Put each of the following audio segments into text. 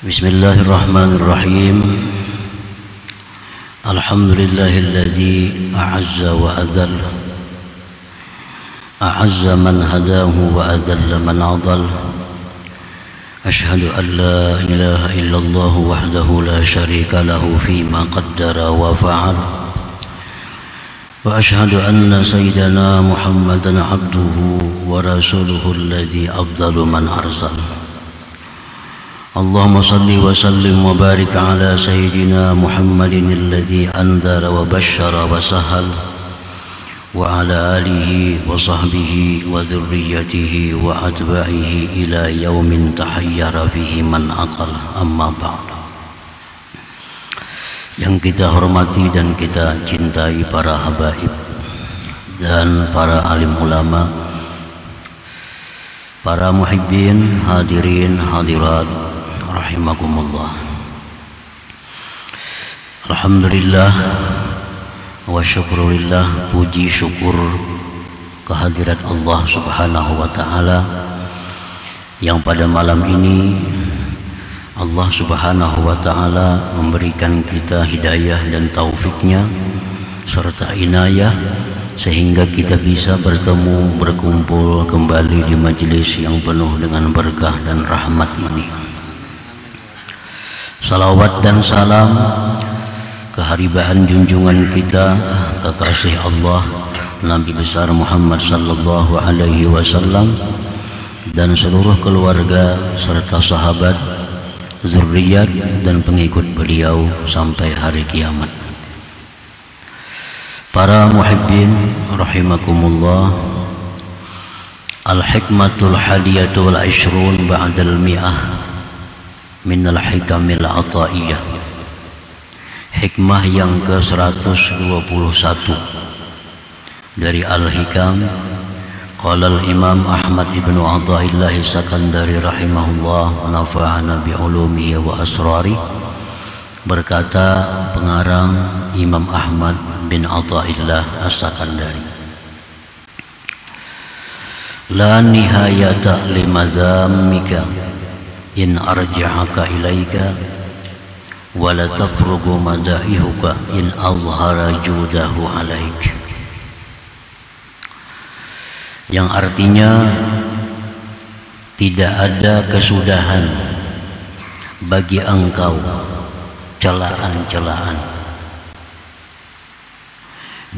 Bismillahirrahmanirrahim. Alhamdulillahilladzi a'azza wa adall, a'azza man hadahu wa adalla man adall. Ashhadu an la ilaha illallah wahdahu la syarika lahu fima qaddara wa fa'al. Wa ashhadu anna sayyidana Muhammadan abduhu wa rasuluhu alladzi afdalu man arsal. Allahumma salli wa sallim wa barik ala sayyidina Muhammadin alladhi anzara wa bashara wa sahal, wa ala alihi wa sahbihi wa dhurriyyatihi wa atba'ihi ila yaumin tahayyara fihi man aqal, amma ba'd. Yang kita hormati dan kita cintai para habaib dan para alim ulama, para muhibbin, hadirin, hadirat rahimakumullah. Alhamdulillah wa syukurillah, puji syukur kehadirat Allah subhanahu wa ta'ala yang pada malam ini Allah subhanahu wa ta'ala memberikan kita hidayah dan taufiknya serta inayah sehingga kita bisa bertemu, berkumpul kembali di majelis yang penuh dengan berkah dan rahmat ini. Salawat dan salam keharibaan junjungan kita, kekasih Allah Nabi besar Muhammad sallallahu alaihi wasallam dan seluruh keluarga serta sahabat, zuriat dan pengikut beliau sampai hari kiamat. Para muhibbin rahimakumullah, al-hikmatul hadiyatul ishrun ba'dal mi'ah minal hikamil ataiyah. Hikmah yang ke-121 dari Al-Hikam. Qala al-Imam Ahmad ibn Athaillah Sakandari rahimahullah wa nafa'ana bi'ulumihi wa asrari. Berkata pengarang Imam Ahmad bin Athaillah As-Sakandari, la nihayata limazammika in arja'aka ilaika wa la tafrugu mada'ihuka in azhara judahu alaik. Yang artinya tidak ada kesudahan bagi engkau celaan-celaan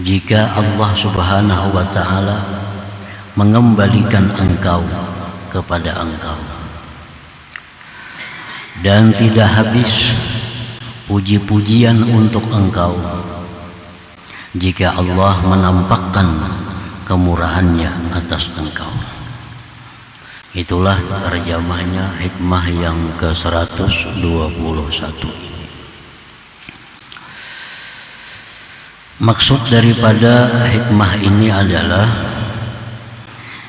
jika Allah subhanahu wa ta'ala mengembalikan engkau kepada engkau. Dan tidak habis puji-pujian untuk engkau jika Allah menampakkan kemurahannya atas engkau. Itulah terjemahnya hikmah yang ke-121. Maksud daripada hikmah ini adalah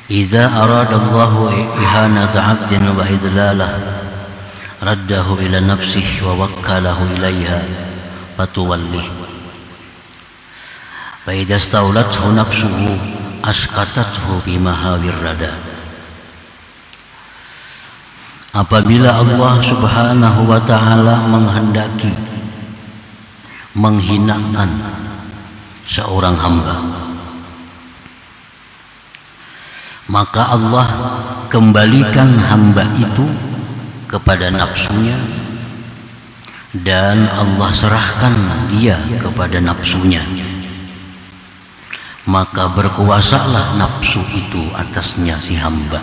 idza aradallahu ihanata 'abdin wa idlalah raddahu ila nafsihi wa wakkalahu ilaiha fatuwallih fa idza staulathu nafsuhu asqatathu bimahawir rada. Apabila Allah subhanahu wa ta'ala menghendaki menghinakan seorang hamba, maka Allah kembalikan hamba itu kepada nafsunya dan Allah serahkan dia kepada nafsunya, maka berkuasalah nafsu itu atasnya si hamba.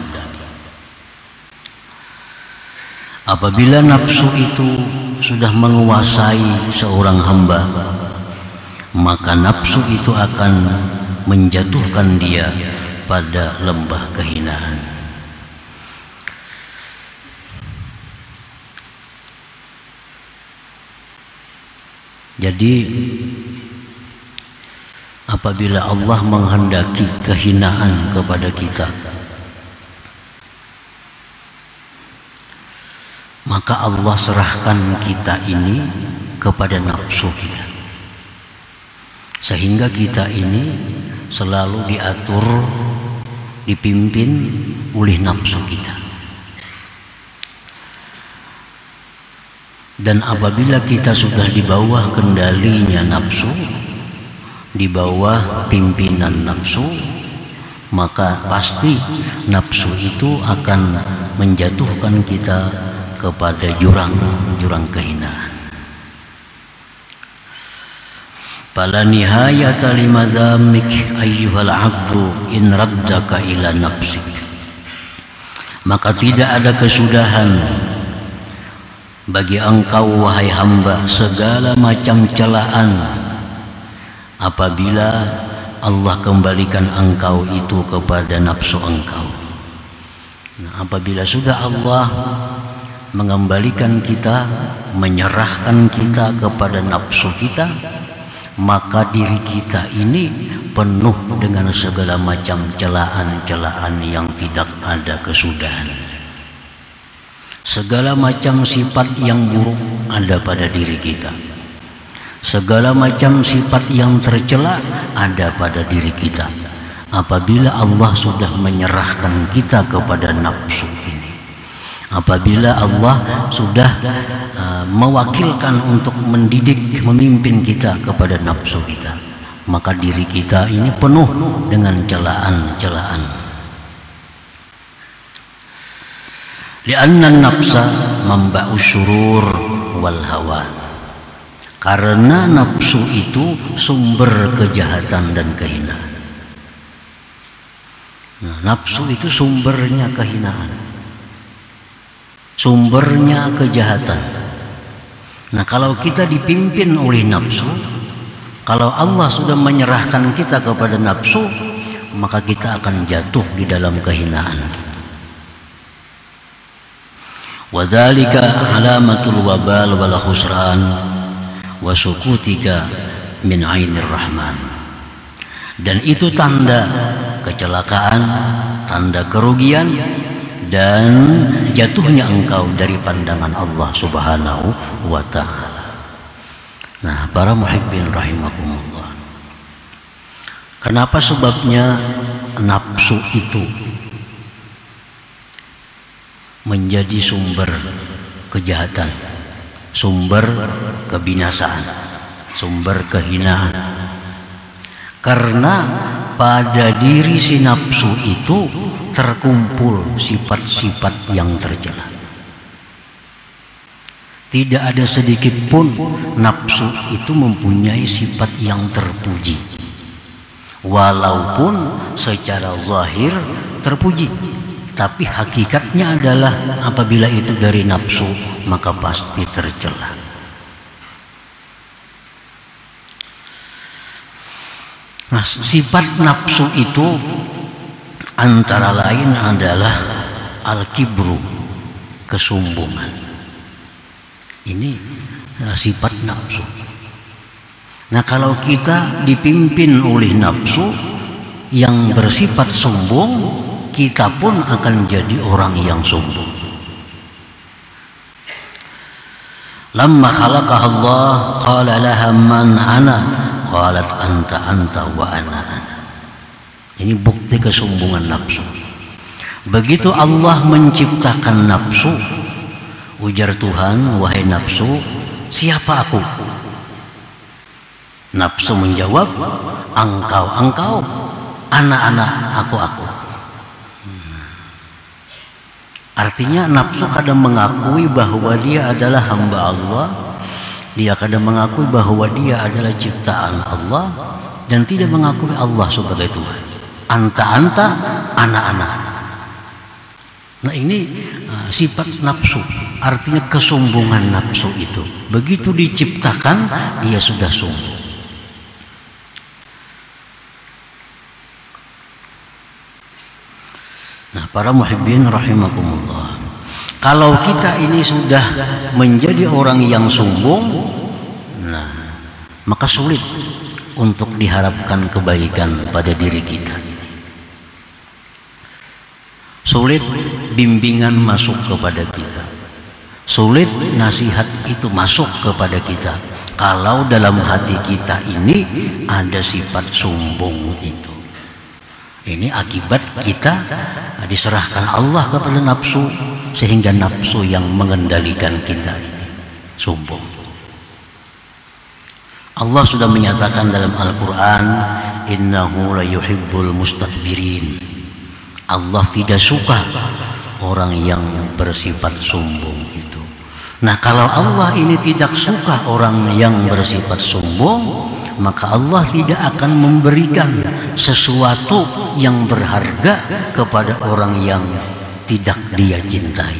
Apabila nafsu itu sudah menguasai seorang hamba, maka nafsu itu akan menjatuhkan dia pada lembah kehinaan. Jadi apabila Allah menghendaki kehinaan kepada kita, maka Allah serahkan kita ini kepada nafsu kita, sehingga kita ini selalu diatur, dipimpin oleh nafsu kita. Dan apabila kita sudah di bawah kendalinya nafsu, di bawah pimpinan nafsu, maka pasti nafsu itu akan menjatuhkan kita kepada jurang kehinaan. Fala nihayata limadzammik ayyuhal 'abdu in raddaka ila nafsik. Maka tidak ada kesudahan bagi engkau wahai hamba segala macam celaan apabila Allah kembalikan engkau itu kepada nafsu engkau. Nah, apabila sudah Allah mengembalikan kita, menyerahkan kita kepada nafsu kita, maka diri kita ini penuh dengan segala macam celaan-celaan yang tidak ada kesudahan. Segala macam sifat yang buruk ada pada diri kita. Segala macam sifat yang tercela ada pada diri kita. Apabila Allah sudah menyerahkan kita kepada nafsu ini, apabila Allah sudah mewakilkan untuk mendidik, memimpin kita kepada nafsu kita, maka diri kita ini penuh dengan celaan-celaan. Lianna nafsa mamba'u syurur wal hawan. Karena nafsu itu sumber kejahatan dan kehinaan. Nah, nafsu itu sumbernya kehinaan, sumbernya kejahatan. Nah, kalau kita dipimpin oleh nafsu, kalau Allah sudah menyerahkan kita kepada nafsu, maka kita akan jatuh di dalam kehinaan. Wadzalika alamatul wabal wal khusran wa sukutika min ainir rahman. Dan itu tanda kecelakaan, tanda kerugian dan jatuhnya engkau dari pandangan Allah Subhanahu wa ta'ala. Nah, para muhibbin rahimakumullah, kenapa sebabnya nafsu itu menjadi sumber kejahatan, sumber kebinasaan, sumber kehinaan? Karena pada diri si nafsu itu terkumpul sifat-sifat yang tercela. Tidak ada sedikit pun nafsu itu mempunyai sifat yang terpuji, walaupun secara zahir terpuji. Tapi hakikatnya adalah apabila itu dari nafsu, maka pasti tercela. Nah, sifat nafsu itu antara lain adalah al-kibru, kesombongan. Ini sifat nafsu. Nah, kalau kita dipimpin oleh nafsu yang bersifat sombong, kita pun akan jadi orang yang sombong. Lamma khalaqaha Allah qala laha man ana qalat anta wa ana. Ini bukti kesombongan nafsu. Begitu Allah menciptakan nafsu, ujar Tuhan, wahai nafsu, siapa aku? Nafsu menjawab, engkau, ana, aku. Artinya nafsu kadang mengakui bahwa dia adalah hamba Allah, dia kadang mengakui bahwa dia adalah ciptaan Allah, dan tidak mengakui Allah sebagai Tuhan. Anta, ana. Nah, ini sifat nafsu, artinya kesombongan nafsu itu. Begitu diciptakan, dia sudah sombong. Nah, para muhibbin rahimakumullah, kalau kita ini sudah menjadi orang yang sombong, nah, maka sulit untuk diharapkan kebaikan pada diri kita. Sulit bimbingan masuk kepada kita, sulit nasihat itu masuk kepada kita kalau dalam hati kita ini ada sifat sombong itu. Ini akibat kita diserahkan Allah kepada nafsu, sehingga nafsu yang mengendalikan kita ini. sombong. Allah sudah menyatakan dalam Al-Quran, innahu la yuhibbul mustakbirin. Allah tidak suka orang yang bersifat sombong itu. Nah, kalau Allah ini tidak suka orang yang bersifat sombong, maka Allah tidak akan memberikan sesuatu yang berharga kepada orang yang tidak Dia cintai.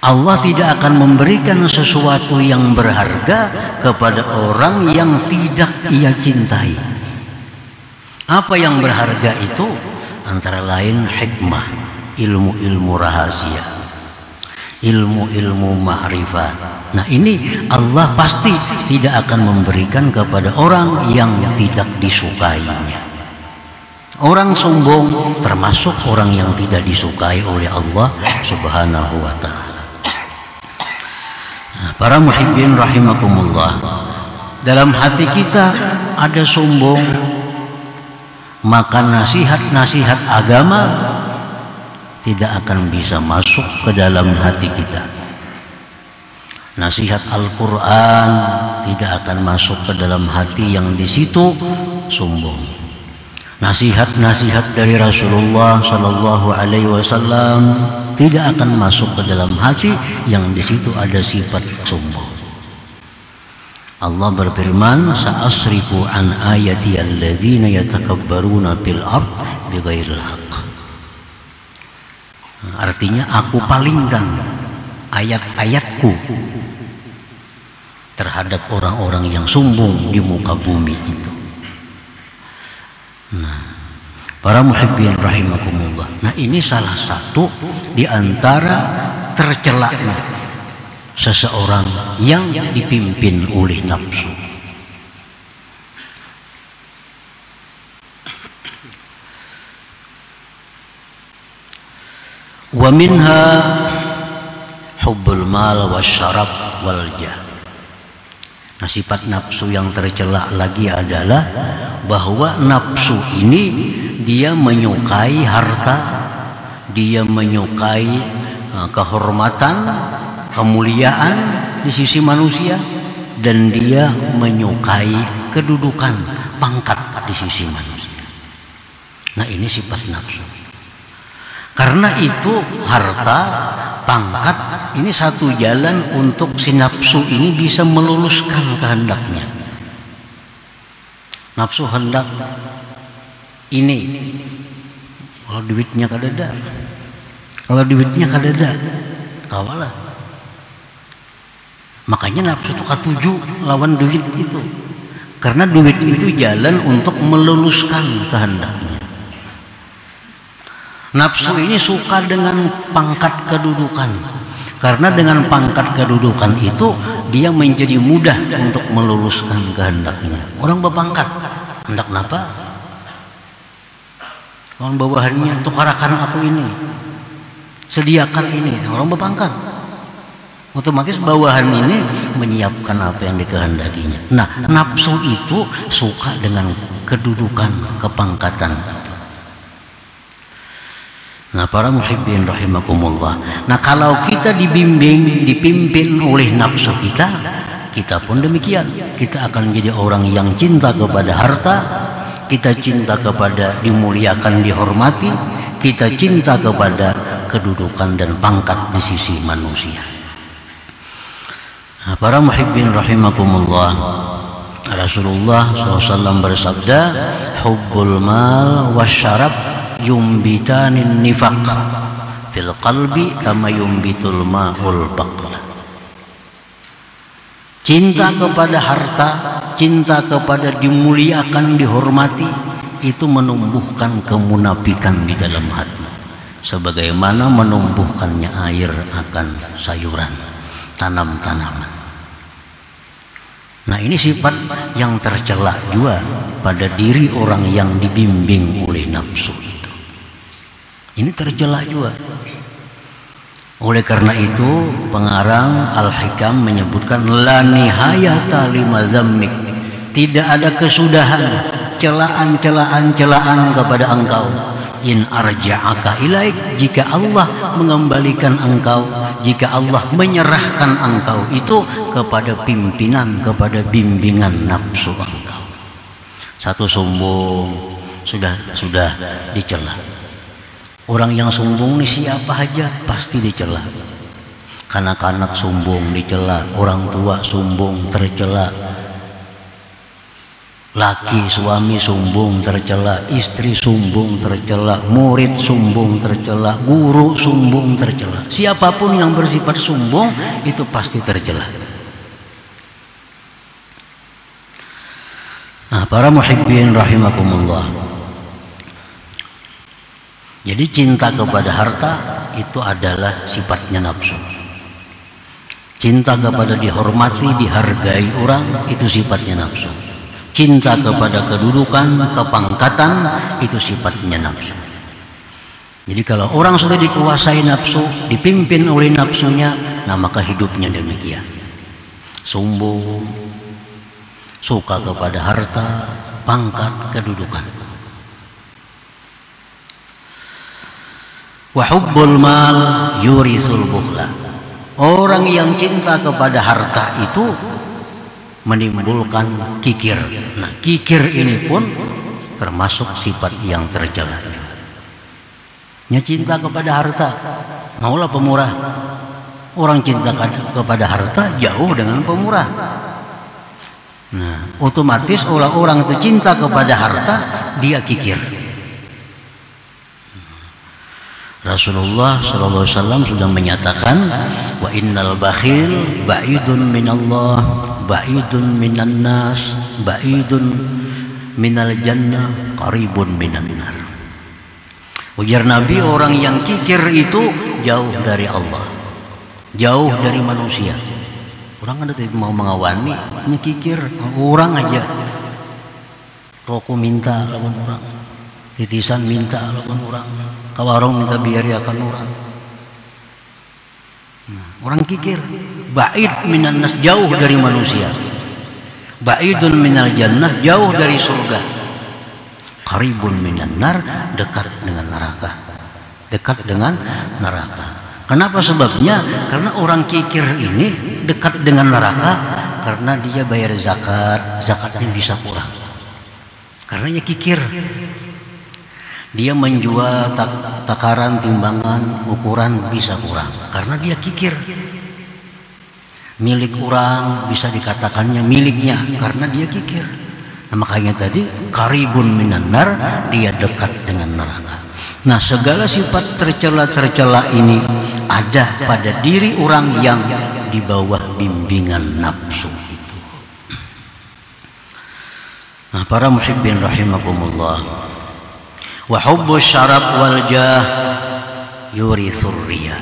Allah tidak akan memberikan sesuatu yang berharga kepada orang yang tidak Ia cintai. Apa yang berharga itu? Antara lain hikmah, ilmu-ilmu rahasia, ilmu-ilmu ma'rifat. Nah, ini Allah pasti tidak akan memberikan kepada orang yang tidak disukainya. Orang sombong termasuk orang yang tidak disukai oleh Allah Subhanahu wa ta'ala. Para muhibbin rahimakumullah, dalam hati kita ada sombong, maka nasihat-nasihat agama tidak akan bisa masuk ke dalam hati kita. Nasihat Al-Quran tidak akan masuk ke dalam hati yang di situ sombong. Nasihat-nasihat dari Rasulullah Sallallahu Alaihi Wasallam tidak akan masuk ke dalam hati yang di situ ada sifat sombong. Allah berfirman, sa'asrifu an ayati alladzina yatakabbaruna fil ard bighairil haqq. Artinya, aku palingkan ayat-ayatku terhadap orang-orang yang sombong di muka bumi itu. Nah, para muhibbin rahimakumullah. Nah, ini salah satu di antara tercelaknya seseorang yang dipimpin oleh nafsu. Wa minha hubbul mal wasyarab wal jah. Nah, sifat nafsu yang tercela lagi adalah bahwa nafsu ini dia menyukai harta, dia menyukai kehormatan, kemuliaan di sisi manusia, dan dia menyukai kedudukan, pangkat di sisi manusia. Nah, ini sifat nafsu. Karena itu harta, pangkat ini satu jalan untuk si nafsu ini bisa meluluskan kehendaknya. Nafsu hendak ini, kalau duitnya kadada, kalau duitnya kadada, kawalah. Makanya nafsu itu katuju lawan duit itu, karena duit itu jalan untuk meluluskan kehendaknya. Nafsu ini suka dengan pangkat kedudukan, karena dengan pangkat kedudukan itu dia menjadi mudah untuk meluluskan kehendaknya. Orang berpangkat, hendak napa? Orang bawahannya, tukarakan aku ini, sediakan ini. Orang berpangkat, otomatis bawahan ini menyiapkan apa yang dikehendakinya. Nah, nafsu itu suka dengan kedudukan, kepangkatan. Nah, para muhibbin rahimakumullah. Nah, kalau kita dipimpin oleh nafsu kita, kita pun demikian. Kita akan menjadi orang yang cinta kepada harta, kita cinta kepada dimuliakan, dihormati, kita cinta kepada kedudukan dan pangkat di sisi manusia. Nah, para muhibbin rahimakumullah, Rasulullah SAW bersabda, hubbul mal wasyarab yumbitanin nifaq fil qalbi kama yumbitul ma'ul baqla. Cinta kepada harta, cinta kepada dimuliakan, dihormati, itu menumbuhkan kemunafikan di dalam hati, sebagaimana menumbuhkannya air akan sayuran, tanam-tanaman. Nah, ini sifat yang tercela juga pada diri orang yang dibimbing oleh nafsu. Ini tercela juga. Oleh karena itu, pengarang Al-Hikam menyebutkan la nihayata limazammik. Tidak ada kesudahan celaan kepada engkau. in arja'aka ilaik, jika Allah mengembalikan engkau, jika Allah menyerahkan engkau itu kepada pimpinan, kepada bimbingan nafsu engkau. Satu sombong sudah dicela. Orang yang sombong ini siapa aja pasti dicela. Kanak-kanak sombong dicela, orang tua sombong tercela, laki suami sombong tercela, istri sombong tercela, murid sombong tercela, guru sombong tercela. Siapapun yang bersifat sombong itu pasti tercela. Nah, para muhibbin rahimakumullah. Jadi cinta kepada harta itu adalah sifatnya nafsu. Cinta kepada dihormati, dihargai orang itu sifatnya nafsu. Cinta kepada kedudukan, kepangkatan itu sifatnya nafsu. Jadi kalau orang sudah dikuasai nafsu, dipimpin oleh nafsunya, nah maka hidupnya demikian. Sombong, suka kepada harta, pangkat, kedudukan. Wa hubbul mal yurisul bukhla. Orang yang cinta kepada harta itu menimbulkan kikir. Nah, kikir ini pun termasuk sifat yang tercela. Ya, cinta kepada harta, maulah pemurah. Orang cinta kepada harta jauh dengan pemurah. Nah, otomatis orang itu cinta kepada harta, dia kikir. Rasulullah SAW sudah menyatakan, wa innal bakhil ba'idun minallah, ba'idun minan nas, ba'idun minal jannah, qaribun minan nar. Ujar Nabi, orang yang kikir itu jauh dari Allah, jauh dari manusia. Orang ada mau mengawani, ini kikir, orang aja. Rokok minta lawan orang, titisan minta lawan orang, kawarong minta biari akan orang. Nah, orang kikir, ba'id minan nas, jauh dari manusia, ba'idun minal jannah, jauh dari surga, qaribun minan nar, dekat dengan neraka, dekat dengan neraka. Kenapa sebabnya? Karena orang kikir ini dekat dengan neraka karena dia bayar zakat, zakatnya bisa kurang. Karena dia kikir. Dia menjual takaran, timbangan, ukuran bisa kurang karena dia kikir. Milik orang bisa dikatakannya miliknya karena dia kikir. Nah, makanya tadi qaribun minan nar, dia dekat dengan neraka. Nah, segala sifat tercela-tercela ini ada pada diri orang yang di bawah bimbingan nafsu itu. Nah, para muhibbin rahimakumullah, wa hubbus syaraf wal jah yurithur riya.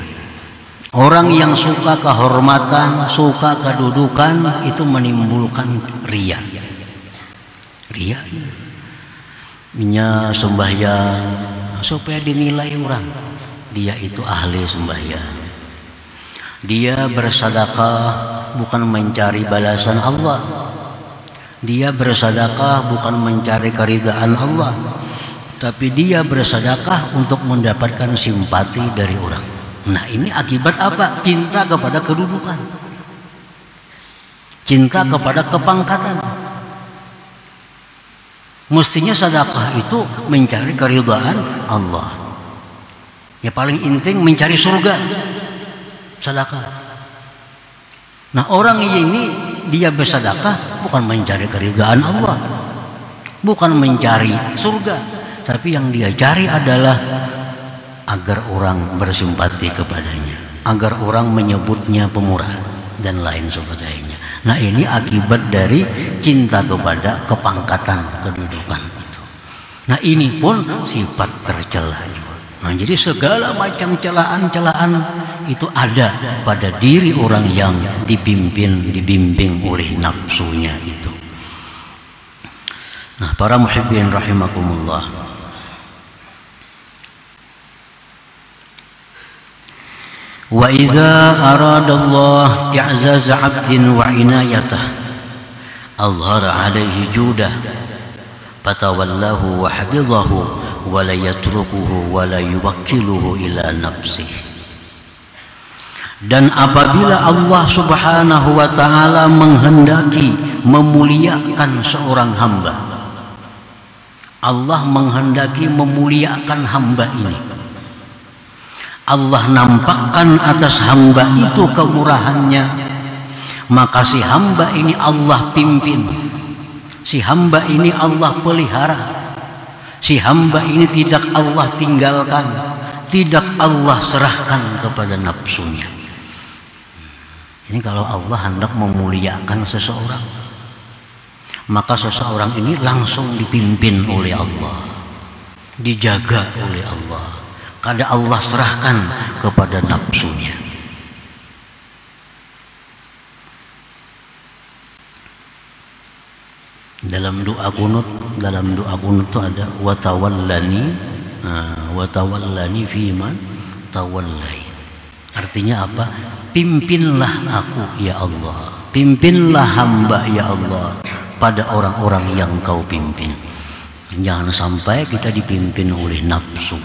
Orang yang suka kehormatan, suka kedudukan itu menimbulkan riya. Riya, minyak sembahyang supaya dinilai orang, dia itu ahli sembahyang. Dia bersedekah bukan mencari balasan Allah. Dia bersedekah bukan mencari keridhaan Allah, tapi dia bersedekah untuk mendapatkan simpati dari orang. Nah, ini akibat apa? Cinta kepada kedudukan, cinta kepada kepangkatan. Mestinya sedekah itu mencari keridhaan Allah. Ya, paling inting mencari surga, sedekah. Nah, orang ini dia bersedekah bukan mencari keridhaan Allah, bukan mencari surga, tapi yang dia cari adalah agar orang bersimpati kepadanya, agar orang menyebutnya pemurah dan lain sebagainya. Nah, ini akibat dari cinta kepada kepangkatan, kedudukan itu. Nah, ini pun sifat tercela juga. Nah, jadi segala macam celaan-celaan itu ada pada diri orang yang dibimbing oleh nafsunya itu. Nah, para muhibbin rahimakumullah, wa idza aradallah i'zaz 'abdin wa inayatah azhara 'alaihi judah fatawallahu wa hafizahu wa la yatrukuhu wa la yuwakkiluhu ila nafsihi. Dan apabila Allah Subhanahu wa ta'ala menghendaki memuliakan seorang hamba, Allah menghendaki memuliakan hamba ini, Allah nampakkan atas hamba itu kemurahannya, maka si hamba ini Allah pimpin, si hamba ini Allah pelihara, si hamba ini tidak Allah tinggalkan, tidak Allah serahkan kepada nafsunya. Ini kalau Allah hendak memuliakan seseorang, maka seseorang ini langsung dipimpin oleh Allah, dijaga oleh Allah, karena Allah serahkan kepada nafsunya. Dalam doa kunut itu ada watawallani fiman tawallai. Artinya apa? Pimpinlah aku ya Allah, pimpinlah hamba ya Allah pada orang-orang yang kau pimpin. Jangan sampai kita dipimpin oleh nafsu.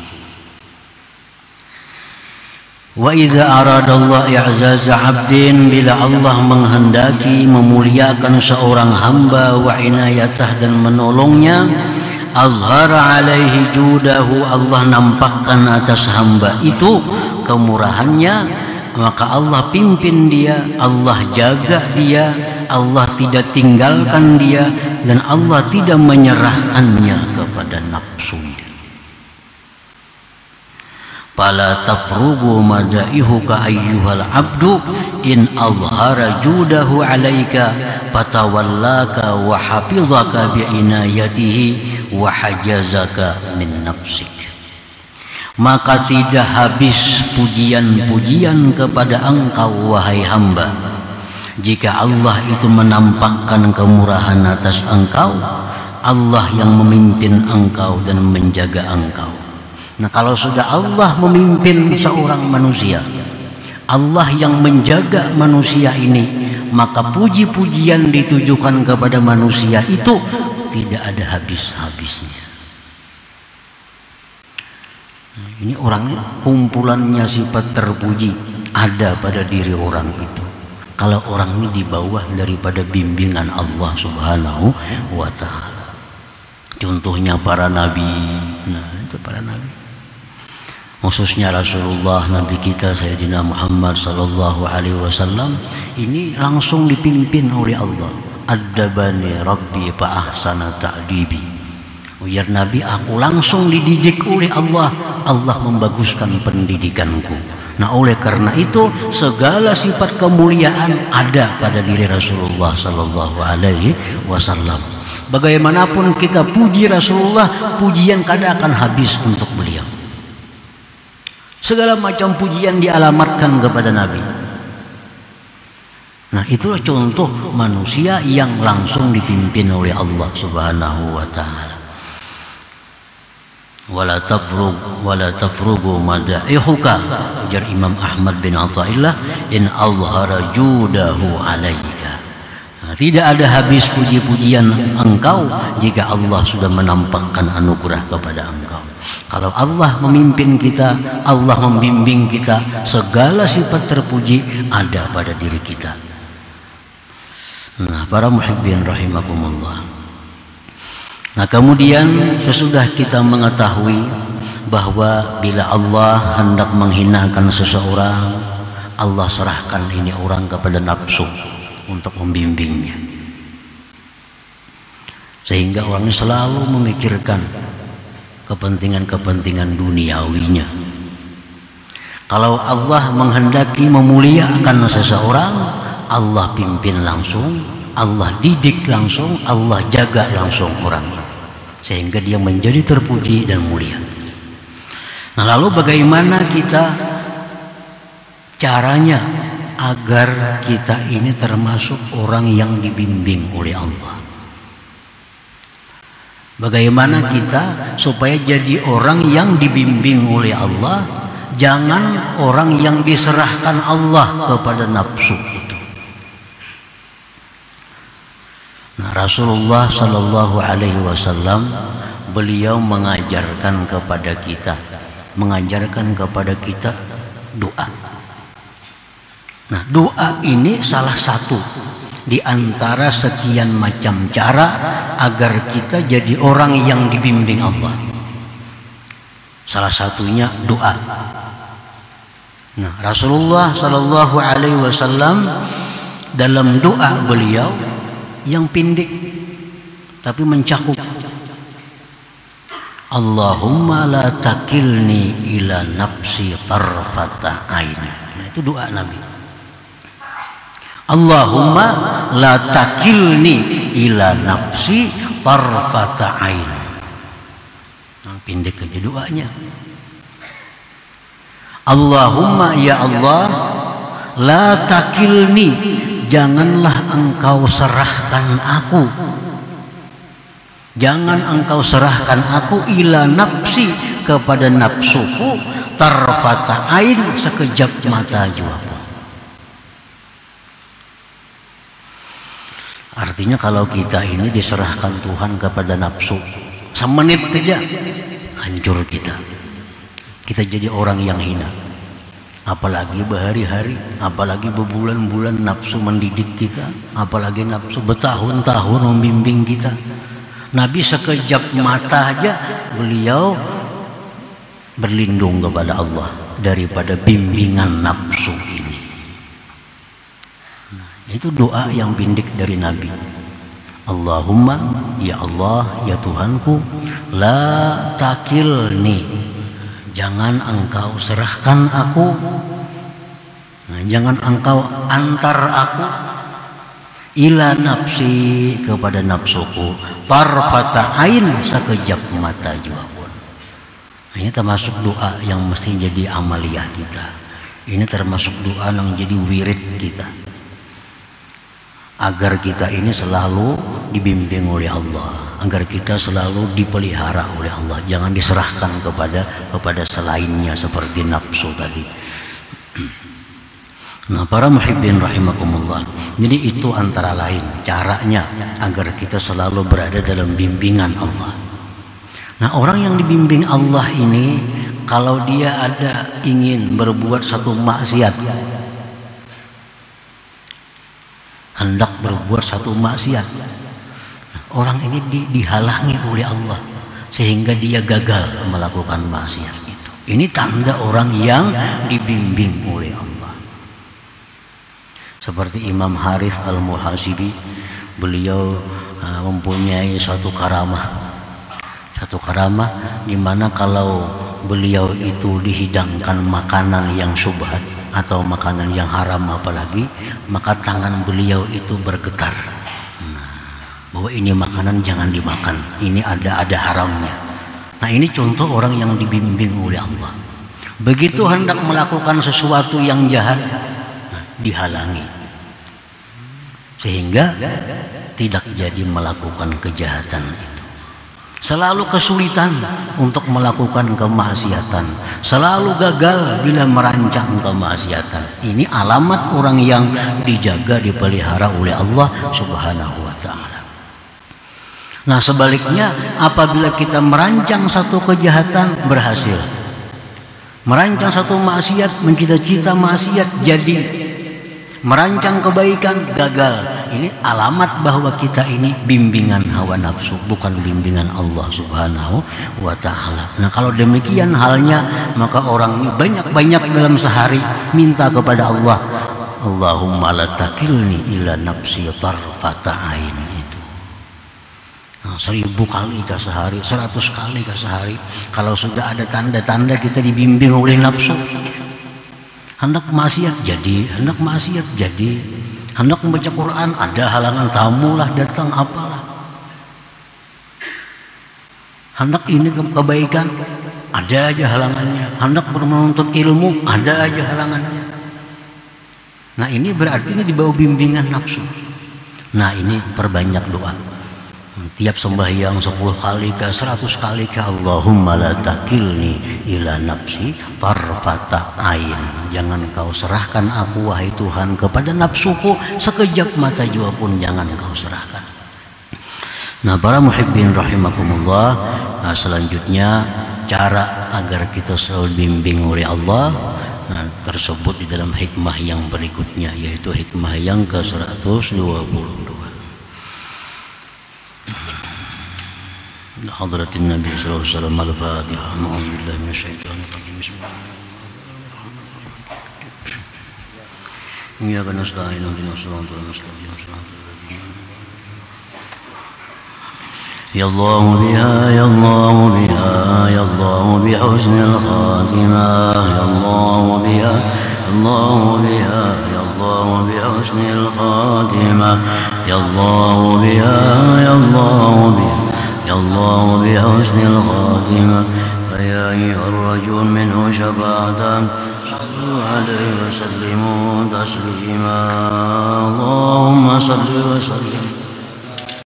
Wa idza aradallahu i'zaza 'abdin, bila Allah menghendaki memuliakan seorang hamba, wa inayatah, dan menolongnya, azhara alaihi judahu, Allah nampakkan atas hamba itu kemurahannya, maka Allah pimpin dia, Allah jaga dia, Allah tidak tinggalkan dia, dan Allah tidak menyerahkannya kepada nafsunya. Fala tafrugu madaihuka ayyuhal abdu in azhara judahu alaika fatawallaka wa hafizaka bi'inayatihi wa hajazaka min nafsik. Maka tidak habis pujian-pujian kepada engkau wahai hamba, jika Allah itu menampakkan kemurahan atas engkau, Allah yang memimpin engkau dan menjaga engkau. Nah, kalau sudah Allah memimpin seorang manusia, Allah yang menjaga manusia ini, maka puji-pujian ditujukan kepada manusia itu tidak ada habis-habisnya. Ini orangnya kumpulannya sifat terpuji ada pada diri orang itu. Kalau orang ini di bawah daripada bimbingan Allah Subhanahu wa ta'ala. Contohnya para nabi. Nah, itu para nabi. Khususnya Rasulullah, Nabi kita Sayyidina Muhammad sallallahu alaihi wasallam, ini langsung dipimpin oleh Allah. Addabani Rabbi fa ahsana ta'dibi. Ujar Nabi, aku langsung dididik oleh Allah, Allah membaguskan pendidikanku. Nah, oleh karena itu segala sifat kemuliaan ada pada diri Rasulullah sallallahu alaihi wasallam. Bagaimanapun kita puji Rasulullah, pujian kadang akan habis untuk beliau. Segala macam pujian dialamatkan kepada Nabi. Nah, itulah contoh manusia yang langsung dipimpin oleh Allah Subhanahu wa ta'ala. Wala tafrugu madaihuka, ujar Imam Ahmad bin Athaillah, in azhara judahu alaika. Nah, tidak ada habis puji-pujian engkau jika Allah sudah menampakkan anugerah kepada engkau. Kalau Allah memimpin kita, Allah membimbing kita, segala sifat terpuji ada pada diri kita. Nah, para muhibbin rahimakumullah. Nah, kemudian sesudah kita mengetahui bahwa bila Allah hendak menghinakan seseorang, Allah serahkan ini orang kepada nafsu untuk membimbingnya, sehingga orang ini selalu memikirkan kepentingan-kepentingan duniawinya. Kalau Allah menghendaki memuliakan seseorang, Allah pimpin langsung, Allah didik langsung, Allah jaga langsung orang ini, sehingga dia menjadi terpuji dan mulia. Nah, lalu bagaimana kita caranya agar kita ini termasuk orang yang dibimbing oleh Allah? Bagaimana kita supaya jadi orang yang dibimbing oleh Allah, jangan orang yang diserahkan Allah kepada nafsu itu. Nah, Rasulullah Sallallahu Alaihi Wasallam beliau mengajarkan kepada kita doa. Nah, doa ini salah satu di antara sekian macam cara agar kita jadi orang yang dibimbing Allah. Salah satunya doa. Nah, Rasulullah Sallallahu Alaihi Wasallam dalam doa beliau yang pendek tapi mencakup, Allahumma la takilni ila nafsi tarfata ain. Nah, itu doa Nabi. Allahumma la takilni ila nafsi tarfata ain. Nah, pendek aja doanya. Allahumma ya Allah, la takilni, janganlah engkau serahkan aku. Jangan engkau serahkan aku ila nafsi, kepada nafsuku, tarfata ain, sekejap mata jua pun. Artinya kalau kita ini diserahkan Tuhan kepada nafsu, semenit saja hancur kita. Kita jadi orang yang hina. Apalagi berhari-hari, apalagi berbulan-bulan nafsu mendidik kita, apalagi nafsu bertahun-tahun membimbing kita. Nabi sekejap mata aja beliau berlindung kepada Allah daripada bimbingan nafsu ini. Nah, itu doa yang bindik dari Nabi. Allahumma ya Allah ya Tuhanku, la takilni, jangan engkau serahkan aku, nah, jangan engkau antar aku ila nafsi, kepada nafsuku, tarfata ain, sekejap mata jua pun. Nah, ini termasuk doa yang mesti jadi amaliyah kita. Ini termasuk doa yang jadi wirid kita, agar kita ini selalu dibimbing oleh Allah, agar kita selalu dipelihara oleh Allah, jangan diserahkan kepada selainnya seperti nafsu tadi. Nah, para muhibbin rahimakumullah, jadi itu antara lain caranya agar kita selalu berada dalam bimbingan Allah. Nah, orang yang dibimbing Allah ini, kalau dia ada ingin berbuat satu maksiat, hendak berbuat satu maksiat, orang ini dihalangi oleh Allah sehingga dia gagal melakukan maksiat itu. Ini tanda orang yang dibimbing oleh Allah. Seperti Imam Harith Al-Muhasibi, beliau mempunyai satu karamah di mana kalau beliau itu dihidangkan makanan yang syubhat atau makanan yang haram apalagi, maka tangan beliau itu bergetar. Nah, bahwa ini makanan jangan dimakan, ini ada haramnya. Nah, ini contoh orang yang dibimbing oleh Allah. Begitu hendak melakukan sesuatu yang jahat, nah, dihalangi sehingga tidak jadi melakukan kejahatan itu. Selalu kesulitan untuk melakukan kemaksiatan, selalu gagal bila merancang kemaksiatan. Ini alamat orang yang dijaga, dipelihara oleh Allah Subhanahu wa ta'ala. Nah, sebaliknya apabila kita merancang satu kejahatan berhasil, merancang satu maksiat, mencita-cita maksiat jadi, merancang kebaikan gagal, ini alamat bahwa kita ini bimbingan hawa nafsu, bukan bimbingan Allah Subhanahu wa ta'ala. Nah, kalau demikian halnya, maka orang ini banyak-banyak dalam sehari minta kepada Allah, Allahumma la takilni ila nafsi tarfata ain. Itu 1000 kali ke sehari, 100 kali ke sehari. Kalau sudah ada tanda-tanda kita dibimbing oleh nafsu, hendak maksiat jadi, hendak maksiat jadi, hendak membaca Quran ada halangan, tamu lah datang apalah, hendak ini kebaikan ada aja halangannya, hendak menuntut ilmu ada aja halangannya. Nah, ini berarti ini di bawah bimbingan nafsu. Nah, ini perbanyak doa. Tiap sembahyang 10 kali ke 100 kali ke Allahumma la takilni ila nafsi tarfata ain, jangan kau serahkan aku wahai Tuhan kepada nafsuku, sekejap mata jua pun jangan kau serahkan. Nah, para muhibbin rahimakumullah, nah, selanjutnya cara agar kita selalu bimbing oleh Allah tersebut di dalam hikmah yang berikutnya, yaitu hikmah yang ke-122. Hadratin Nabi sallallahu alaihi wasallam. Al-Fatihah. A'udzubillahi minasyaitonir rajim. Bismillahirrahmanirrahim. Iyyaka nasta'in ihdinas siratal mustaqim. Ya Allah biha, ya Allah biha, ya Allah bihusnil khatimah. Ya Allah biha, ya Allah biha, ya Allah bihusnil khatimah. Ya Allah biha, ya Allah biha, ya Allah bihusnil khatimah. Ya ayyuhar rajul minhu syafa'atan, sallu alaihi wa sallimu taslima. Allahumma salli wa sallim